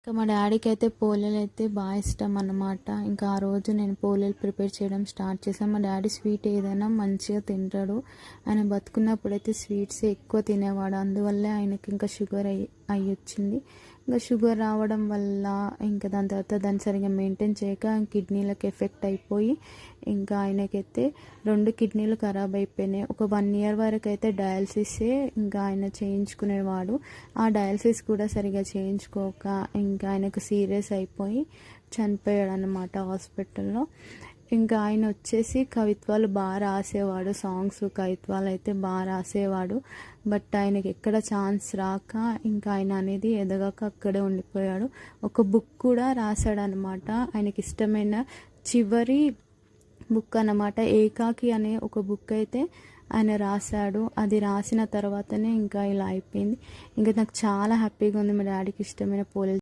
ఇంకా మా డాడీకి అయితే పోలేలు అయితే బాగా ఇష్టం అన్నమాట. ఇంకా ఆ రోజు నేను పోలేలు ప్రిపేర్ చేయడం స్టార్ట్ చేశాను. మా డాడీ స్వీట్ ఏదైనా మంచిగా తింటాడు. ఆయన బతుకున్నప్పుడైతే స్వీట్స్ ఎక్కువ తినేవాడు. అందువల్లే ఆయనకి ఇంకా షుగర్ అయ్యి వచ్చింది. ఇంకా షుగర్ రావడం వల్ల ఇంకా దాని తర్వాత దాన్ని సరిగ్గా మెయింటైన్ చేయక కిడ్నీలకు ఎఫెక్ట్ అయిపోయి ఇంకా ఆయనకైతే 2 కిడ్నీలు ఖరాబ్ అయిపోయినాయి. ఒక 1 ఇయర్ వరకు అయితే డయాలసిసే ఇంకా ఆయన చేయించుకునేవాడు. ఆ డయాలసిస్ కూడా సరిగా చేయించుకోక ఇంకా ఆయనకు సీరియస్ అయిపోయి చనిపోయాడు అన్నమాట హాస్పిటల్లో. ఇంకా ఆయన వచ్చేసి కవిత్వాలు బాగా రాసేవాడు. సాంగ్స్ కవిత్వాలు అయితే బాగా రాసేవాడు. బట్ ఆయనకి ఎక్కడ ఛాన్స్ రాక ఇంకా ఆయన అనేది ఎదగక అక్కడే ఉండిపోయాడు. ఒక బుక్ కూడా రాశాడనమాట. ఆయనకి ఇష్టమైన చివరి బుక్ అన్నమాట. ఏకాకి అనే ఒక బుక్ అయితే ఆయన రాశాడు. అది రాసిన తర్వాతనే ఇంకా ఇలా అయిపోయింది. ఇంకా నాకు చాలా హ్యాపీగా ఉంది మా డాడీకి ఇష్టమైన పోలేలు